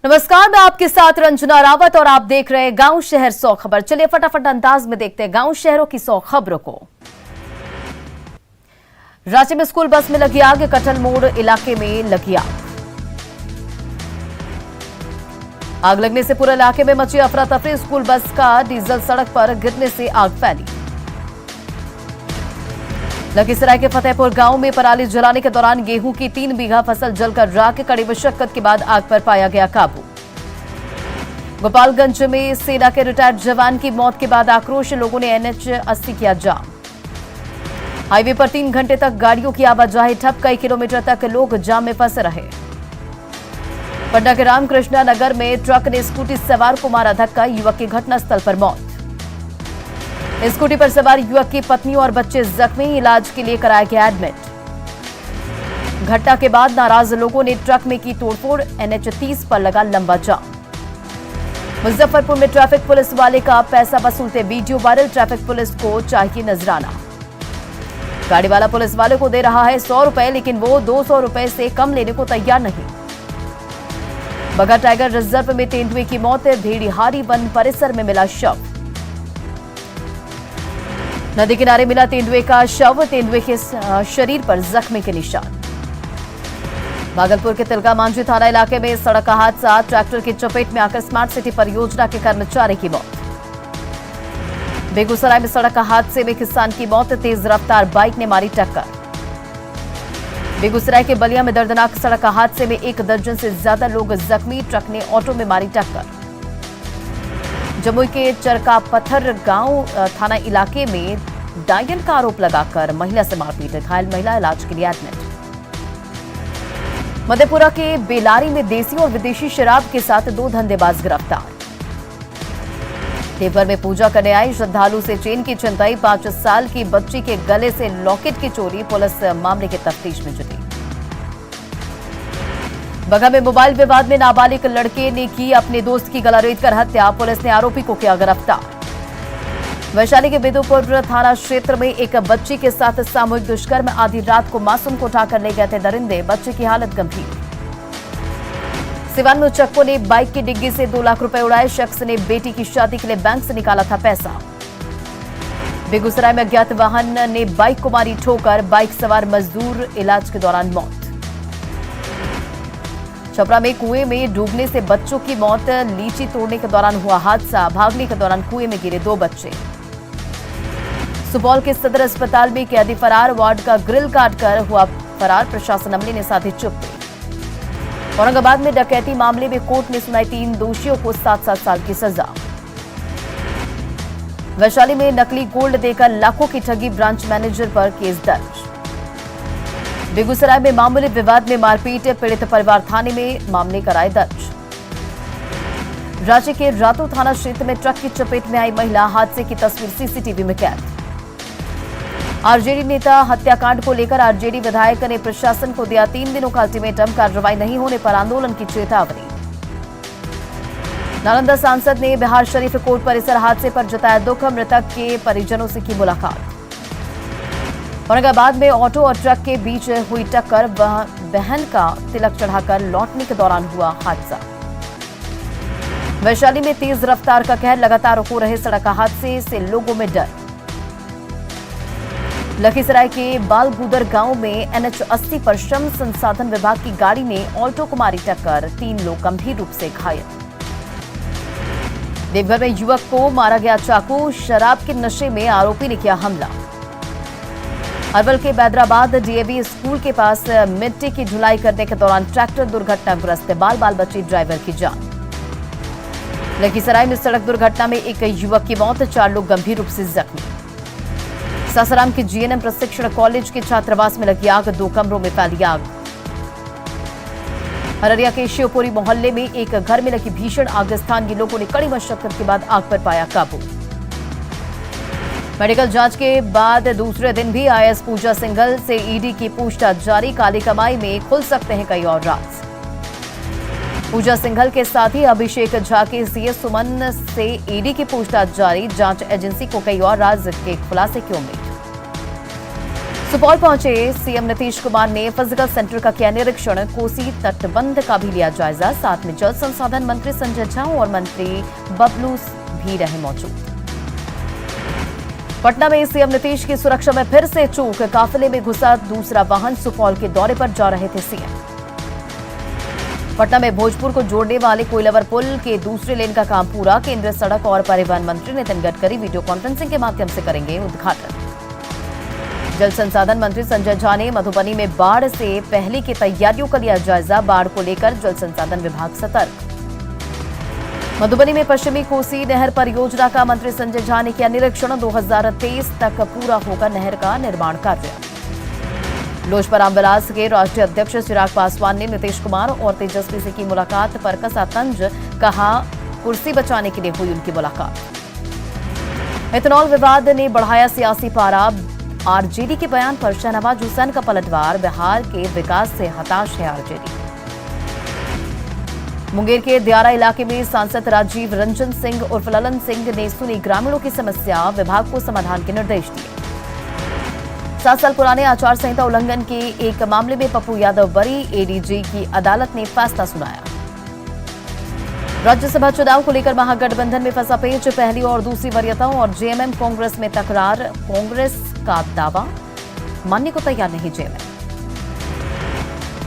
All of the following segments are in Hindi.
नमस्कार, मैं आपके साथ रंजना रावत और आप देख रहे हैं गांव शहर 100 खबर। चलिए फटाफट अंदाज में देखते हैं गांव शहरों की 100 खबरों को। रांची में स्कूल बस में लगी आग, कटल मोड़ इलाके में लगी आग। आग लगने से पूरे इलाके में मची अफरा तफरी। स्कूल बस का डीजल सड़क पर गिरने से आग फैली। लखीसराय के फतेहपुर गांव में पराली जलाने के दौरान गेहूं की 3 बीघा फसल जलकर राख। कड़ी मशक्कत के बाद आग पर पाया गया काबू। गोपालगंज में सेना के रिटायर्ड जवान की मौत के बाद आक्रोश, लोगों ने NH 80 किया जाम। हाईवे पर 3 घंटे तक गाड़ियों की आवाजाही ठप, कई किलोमीटर तक लोग जाम में फंसे रहे। पटना के रामकृष्णा नगर में ट्रक ने स्कूटी सवार को मारा धक्का, युवक की घटनास्थल पर मौत। स्कूटी पर सवार युवक की पत्नी और बच्चे जख्मी, इलाज के लिए कराया गया एडमिट। घटना के बाद नाराज लोगों ने ट्रक में की तोड़फोड़, NH 30 पर लगा लंबा जाम। मुजफ्फरपुर में ट्रैफिक पुलिस वाले का पैसा वसूलते वीडियो वायरल, ट्रैफिक पुलिस को चाहिए नजराना। गाड़ी वाला पुलिस वाले को दे रहा है 100 रुपए, लेकिन वो 200 रुपए से कम लेने को तैयार नहीं। बगहा टाइगर रिजर्व में तेंदुए की मौत, भेड़िहारी वन परिसर में मिला शव। नदी किनारे मिला तेंदुए का शव, तेंदुए के शरीर पर जख्मी के निशान। भागलपुर के तिलका मांझी थाना इलाके में सड़क का हादसा, ट्रैक्टर की चपेट में आकर स्मार्ट सिटी परियोजना के कर्मचारी की मौत। बेगूसराय में सड़क का हादसे में किसान की मौत, तेज रफ्तार बाइक ने मारी टक्कर। बेगूसराय के बलिया में दर्दनाक सड़क का हादसे में 1 दर्जन से ज्यादा लोग जख्मी, ट्रक ने ऑटो में मारी टक्कर। जमुई के चरका पत्थर गांव थाना इलाके में डायन का आरोप लगाकर महिला से मारपीट, घायल महिला इलाज के लिए एडमिट। मधेपुरा के बेलारी में देसी और विदेशी शराब के साथ 2 धंधेबाज गिरफ्तार। देवघर में पूजा करने आए श्रद्धालु से चेन की छिनताई, 5 साल की बच्ची के गले से लॉकेट की चोरी, पुलिस मामले की तफ्तीश में जुटी। बगहा में मोबाइल विवाद में नाबालिग लड़के ने की अपने दोस्त की गला रेतकर हत्या, पुलिस ने आरोपी को किया गिरफ्तार। वैशाली के बिदुपुर थाना क्षेत्र में एक बच्ची के साथ सामूहिक दुष्कर्म, आधी रात को मासूम को उठाकर ले गए थे दरिंदे, बच्चे की हालत गंभीर। सिवान में उचक्कों ने बाइक की डिग्गी से 2 लाख रुपए उड़ाए, शख्स ने बेटी की शादी के लिए बैंक से निकाला था पैसा। बेगूसराय में अज्ञात वाहन ने बाइक को मारी ठोकर, बाइक सवार मजदूर इलाज के दौरान मौत। छपरा में कुएं में डूबने से बच्चों की मौत, लीची तोड़ने के दौरान हुआ हादसा, भागने के दौरान कुएं में गिरे 2 बच्चे। सुपौल के सदर अस्पताल में कैदी फरार, वार्ड का ग्रिल काटकर हुआ फरार, प्रशासन अमले ने साधी चुप्पी। औरंगाबाद में डकैती मामले में कोर्ट ने सुनाई 3 दोषियों को 7-7 साल की सजा। वैशाली में नकली गोल्ड देकर लाखों की ठगी, ब्रांच मैनेजर पर केस दर्ज। बेगूसराय में मामूली विवाद में मारपीट, पीड़ित परिवार थाने में मामले कराए दर्ज। रांची के रातू थाना क्षेत्र में ट्रक की चपेट में आई महिला, हादसे की तस्वीर सीसीटीवी में कैद। आरजेडी नेता हत्याकांड को लेकर आरजेडी विधायक ने प्रशासन को दिया 3 दिनों का अल्टीमेटम, कार्रवाई नहीं होने पर आंदोलन की चेतावनी। नालंदा सांसद ने बिहार शरीफ कोर्ट परिसर हादसे पर जताया दुख, मृतक के परिजनों से की मुलाकात। औरंगाबाद में ऑटो और ट्रक के बीच हुई टक्कर, बहन का तिलक चढ़ाकर लौटने के दौरान हुआ हादसा। वैशाली में तेज रफ्तार का कहर, लगातार हो रहे सड़क हादसे से लोगों में डर। लखीसराय के बालगुदर गांव में NH 80 पर श्रम संसाधन विभाग की गाड़ी ने ऑटो को मारी टक्कर, 3 लोग गंभीर रूप से घायल। देवघर में युवक को मारा गया चाकू, शराब के नशे में आरोपी ने किया हमला। अरवल के बैदराबाद DAV स्कूल के पास मिट्टी की ढुलाई करने के दौरान ट्रैक्टर दुर्घटनाग्रस्त, बाल बची ड्राइवर की जान। लखीसराय में सड़क दुर्घटना में एक युवक की मौत, 4 लोग गंभीर रूप से जख्मी। सासाराम के GNM प्रशिक्षण कॉलेज के छात्रावास में लगी आग, 2 कमरों में फैली आग। अररिया के शिवपुरी मोहल्ले में एक घर में लगी भीषण आग, स्थानीय लोगों ने कड़ी मशक्कत के बाद आग पर पाया काबू। मेडिकल जांच के बाद दूसरे दिन भी IAS पूजा सिंघल से ED की पूछताछ जारी, काली कमाई में खुल सकते हैं कई और राज। पूजा सिंघल के साथ ही अभिषेक झा के CS सुमन से ED की पूछताछ जारी, जांच एजेंसी को कई और राज के खुलासे की उम्मीद। सुपौल पहुंचे सीएम नीतीश कुमार ने फिजिकल सेंटर का किया निरीक्षण, कोसी तटबंध का भी लिया जायजा। साथ में जल संसाधन मंत्री संजय झा और मंत्री बबलू भी रहे मौजूद। पटना में सीएम नीतीश की सुरक्षा में फिर से चूक, काफिले में घुसा दूसरा वाहन। सुपौल के दौरे पर जा रहे थे सीएम। पटना में भोजपुर को जोड़ने वाले कोइलवर पुल के दूसरे लेन का काम पूरा। केंद्रीय सड़क और परिवहन मंत्री नितिन गडकरी वीडियो कॉन्फ्रेंसिंग के माध्यम से करेंगे उद्घाटन। जल संसाधन मंत्री संजय झा ने मधुबनी में बाढ़ से पहले की तैयारियों का लिया जायजा। बाढ़ को लेकर जल संसाधन विभाग सतर्क। मधुबनी में पश्चिमी कोसी नहर परियोजना का मंत्री संजय झा ने किया निरीक्षण। 2023 तक पूरा होगा नहर का निर्माण कार्य। लोजपा रामविलास के राष्ट्रीय अध्यक्ष चिराग पासवान ने नीतीश कुमार और तेजस्वी से की मुलाकात पर कसा तंज, कहा कुर्सी बचाने के लिए हुई उनकी मुलाकात। इथेनॉल विवाद ने बढ़ाया सियासी पारा। आरजेडी के बयान पर शहनवाज हुसैन का पलटवार, बिहार के विकास से हताश है आरजेडी। मुंगेर के दियारा इलाके में सांसद राजीव रंजन सिंह उर्फ ललन सिंह ने सुनी ग्रामीणों की समस्या, विभाग को समाधान के निर्देश दिए। 7 साल पुराने आचार संहिता उल्लंघन के एक मामले में पप्पू यादव बरी, एडीजी की अदालत ने फैसला सुनाया। राज्यसभा चुनाव को लेकर महागठबंधन में फंसा पेच, पहली और दूसरी वरीयताओं और जेएमएम कांग्रेस में तकरार। कांग्रेस का दावा मानने को तैयार नहीं जेएमएम।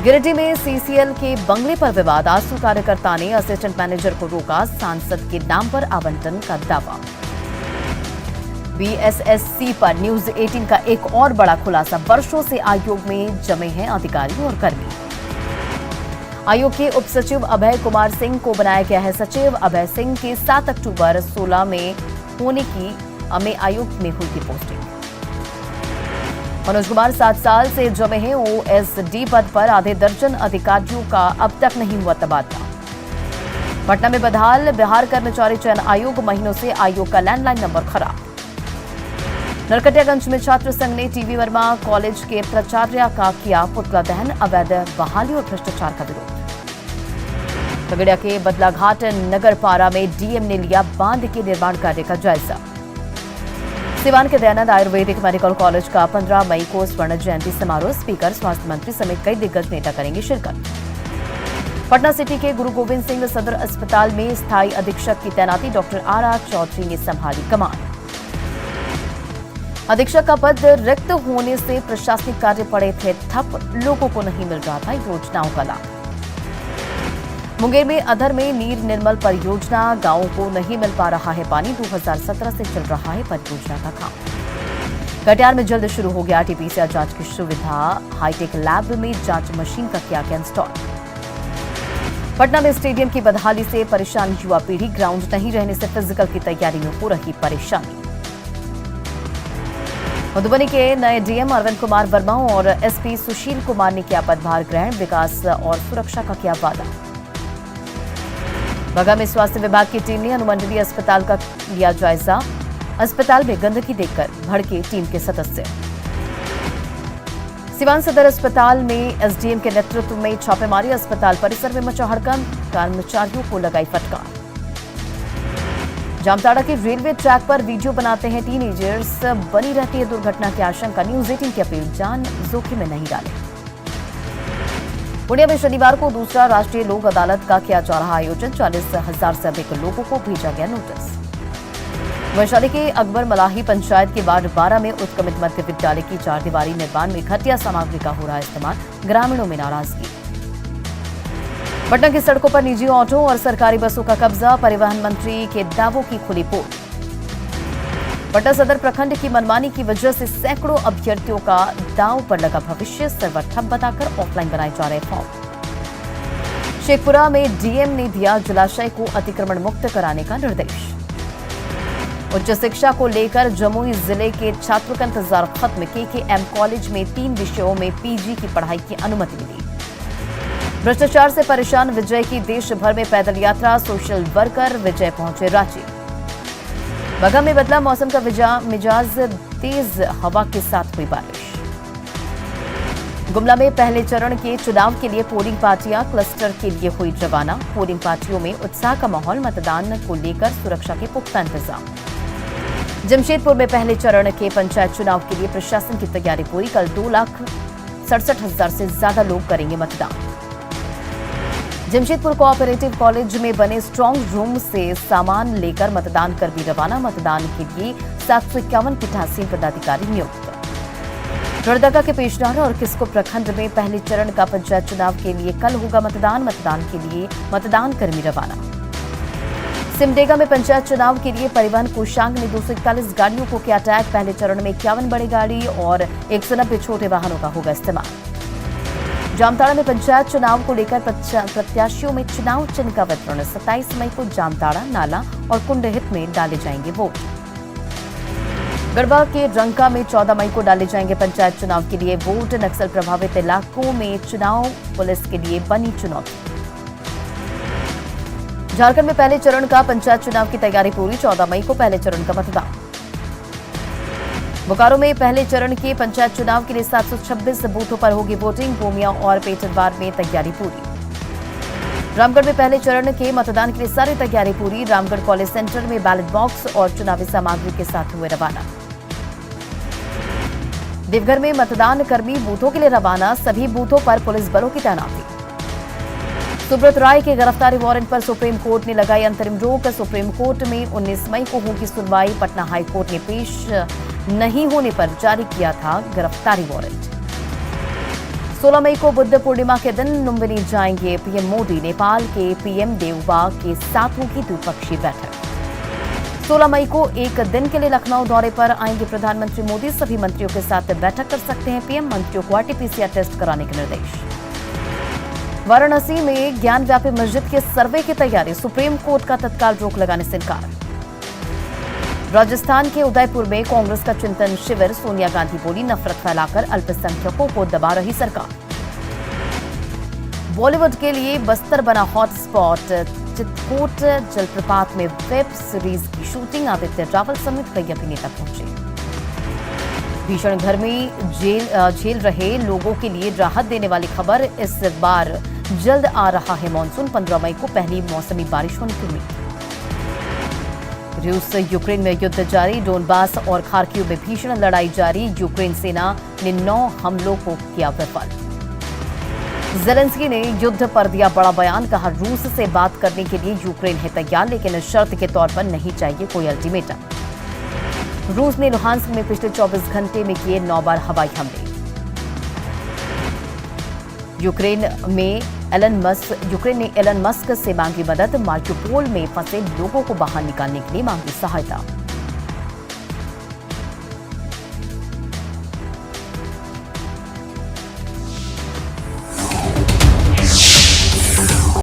गिरिडीह में सीसीएल के बंगले पर विवाद, आजसू कार्यकर्ता ने असिस्टेंट मैनेजर को रोका, सांसद के नाम पर आवंटन का दावा। बीएसएससी पर न्यूज 18 का एक और बड़ा खुलासा, वर्षों से आयोग में जमे हैं अधिकारी और कर्मी। आयोग के उप सचिव अभय कुमार सिंह को बनाया गया है सचिव। अभय सिंह की 7 अक्टूबर 16 में होने की आयोग में हुई थी पोस्टिंग। मनोज कुमार 7 साल से जमे हैं ओएसडी पद पर, आधे दर्जन अधिकारियों का अब तक नहीं हुआ तबादला। पटना में बदहाल बिहार कर्मचारी चयन आयोग, महीनों से आयोग का लैंडलाइन नंबर खराब। नरकटियागंज में छात्र संघ ने टीवी वर्मा कॉलेज के प्राचार्य का किया पुतला दहन, अवैध बहाली और भ्रष्टाचार का विरोध। खगड़िया के बदलाघाट नगरपारा में डीएम ने लिया बांध के निर्माण कार्य का जायजा। सिवान के दयानंद आयुर्वेदिक मेडिकल कॉलेज का 15 मई को स्वर्ण जयंती समारोह, स्पीकर स्वास्थ्य मंत्री समेत कई दिग्गज नेता करेंगे शिरकत। पटना सिटी के गुरु गोविंद सिंह सदर अस्पताल में स्थायी अधीक्षक की तैनाती, डॉक्टर आर चौधरी ने संभाली कमान। अधीक्षक का पद रिक्त होने से प्रशासनिक कार्य पड़े थे ठप, लोगों को नहीं मिल रहा था योजनाओं का लाभ। मुंगेर में अधर में नीर निर्मल परियोजना, गांवों को नहीं मिल पा रहा है पानी, 2017 से चल रहा है परियोजना का काम। कटिहार में जल्द शुरू हो गया टीपीसीआर जांच की सुविधा, हाईटेक लैब में जांच मशीन का किया गया इंस्टॉल। पटना में स्टेडियम की बदहाली से परेशान युवा पीढ़ी, ग्राउंड नहीं रहने से फिजिकल की तैयारी में हो रही परेशानी। मधुबनी के नए डीएम अरविंद कुमार वर्मा और एसपी सुशील कुमार ने किया पदभार ग्रहण, विकास और सुरक्षा का किया वादा। बगा में स्वास्थ्य विभाग की टीम ने अनुमंडलीय अस्पताल का लिया जायजा, अस्पताल में गंदगी देखकर भड़के टीम के सदस्य। सिवान सदर अस्पताल में एसडीएम के नेतृत्व में छापेमारी, अस्पताल परिसर में मचा हड़कंप, कर्मचारियों को लगाई फटकार। जामताड़ा के रेलवे ट्रैक पर वीडियो बनाते हैं टीनेजर्स, बनी रहती है दुर्घटना की आशंका, न्यूज 18 की अपील, जान जोखिम में नहीं डालें। पुणे में शनिवार को दूसरा राष्ट्रीय लोक अदालत का किया जा रहा आयोजन, 40,000 से अधिक लोगों को भेजा गया नोटिस। वैशाली के अकबर मलाही पंचायत के वार्ड 12 में उत्क्रमित मध्य विद्यालय की 4 दीवारी निर्माण में घटिया सामग्री का हो रहा इस्तेमाल, ग्रामीणों में नाराजगी। पटना की सड़कों पर निजी ऑटो और सरकारी बसों का कब्जा, परिवहन मंत्री के दावों की खुली पोल। पटना सदर प्रखंड की मनमानी की वजह से सैकड़ों अभ्यर्थियों का दांव पर लगा भविष्य, सर्वर ठप बताकर ऑफलाइन बनाए जा रहे फॉर्म। शेखपुरा में डीएम ने दिया जलाशय को अतिक्रमण मुक्त कराने का निर्देश। उच्च शिक्षा को लेकर जमुई जिले के छात्रों का इंतजार खत्म, केकेएम कॉलेज में 3 विषयों में पीजी की पढ़ाई की अनुमति मिली। भ्रष्टाचार से परेशान विजय की देश भर में पैदल यात्रा, सोशल वर्कर विजय पहुंचे रांची। बगा में बदला मौसम का मिजाज, तेज हवा के साथ हुई बारिश। गुमला में पहले चरण के चुनाव के लिए पोलिंग पार्टियां क्लस्टर के लिए हुई रवाना, पोलिंग पार्टियों में उत्साह का माहौल, मतदान को लेकर सुरक्षा के पुख्ता इंतजाम। जमशेदपुर में पहले चरण के पंचायत चुनाव के लिए प्रशासन की तैयारी पूरी। कल 2,67,000 से ज्यादा लोग करेंगे मतदान। जमशेदपुर कोऑपरेटिव कॉलेज में बने स्ट्रांग रूम से सामान लेकर मतदान कर्मी रवाना। मतदान के लिए 751 पीठासीन पदाधिकारी नियुक्त। लोहरदगा के पेशनार और किस्को प्रखंड में पहले चरण का पंचायत चुनाव के लिए कल होगा मतदान। मतदान के लिए मतदान कर्मी रवाना। सिमडेगा में पंचायत चुनाव के लिए परिवहन कोषांग ने 241 गाड़ियों को किया टैग। पहले चरण में 51 बड़ी गाड़ी और 190 छोटे वाहनों का होगा इस्तेमाल। जामताड़ा में पंचायत चुनाव को लेकर प्रत्याशियों में चुनाव चिन्ह का वितरण। 27 मई को जामताड़ा, नाला और कुंडहित में डाले जाएंगे वोट। गढ़वा के रंका में 14 मई को डाले जाएंगे पंचायत चुनाव के लिए वोट। नक्सल प्रभावित इलाकों में चुनाव पुलिस के लिए बनी चुनौती। झारखंड में पहले चरण का पंचायत चुनाव की तैयारी पूरी। 14 मई को पहले चरण का मतदान। बोकारो में पहले चरण के पंचायत चुनाव के लिए 726 बूथों पर होगी वोटिंग। गोमिया और पेटरवार में तैयारी पूरी। रामगढ़ में पहले चरण के मतदान के लिए सारी तैयारी पूरी। रामगढ़ कॉलेज सेंटर में बैलेट बॉक्स और चुनावी सामग्री के साथ हुए रवाना। देवघर में मतदान कर्मी बूथों के लिए रवाना। सभी बूथों पर पुलिस बलों की तैनाती। सुब्रत राय के गिरफ्तारी वारंट पर सुप्रीम कोर्ट ने लगाई अंतरिम रोक। सुप्रीम कोर्ट में 19 मई को होगी सुनवाई। पटना हाई कोर्ट ने पेश नहीं होने पर जारी किया था गिरफ्तारी वारंट। 16 मई को बुद्ध पूर्णिमा के दिन लुम्बिनी जाएंगे पीएम मोदी। नेपाल के पीएम देवबा के साथ होगी द्विपक्षीय बैठक। 16 मई को एक दिन के लिए लखनऊ दौरे पर आएंगे प्रधानमंत्री मोदी। सभी मंत्रियों के साथ बैठक कर सकते हैं पीएम। मंत्रियों को आरटीपीसीआर टेस्ट कराने के निर्देश। वाराणसी में ज्ञान व्यापी मस्जिद के सर्वे की तैयारी। सुप्रीम कोर्ट का तत्काल रोक लगाने से इनकार। राजस्थान के उदयपुर में कांग्रेस का चिंतन शिविर। सोनिया गांधी बोली, नफरत फैलाकर अल्पसंख्यकों को दबा रही सरकार। बॉलीवुड के लिए बस्तर बना हॉटस्पॉट। चित्रकूट जलप्रपात में वेब सीरीज की शूटिंग। आदित्य रावल समेत कई अभिनेता पहुंचे। भीषण गर्मी झेल रहे लोगों के लिए राहत देने वाली खबर। इस बार जल्द आ रहा है मानसून। 15 मई को पहली मौसमी बारिश होने की उम्मीद। रूस यूक्रेन में युद्ध जारी। डोनबास और खार्किव में भीषण लड़ाई जारी। यूक्रेन सेना ने 9 हमलों को किया विफल। ज़ेलेंस्की ने युद्ध पर दिया बड़ा बयान। कहा, रूस से बात करने के लिए यूक्रेन है तैयार, लेकिन शर्त के तौर पर नहीं चाहिए कोई अल्टीमेटम। रूस ने लुहांस्क में पिछले 24 घंटे में किए 9 बार हवाई हमले। यूक्रेन ने एलन मस्क से मांगी मदद। मार्कोपोल में फंसे लोगों को बाहर निकालने के लिए मांगी सहायता।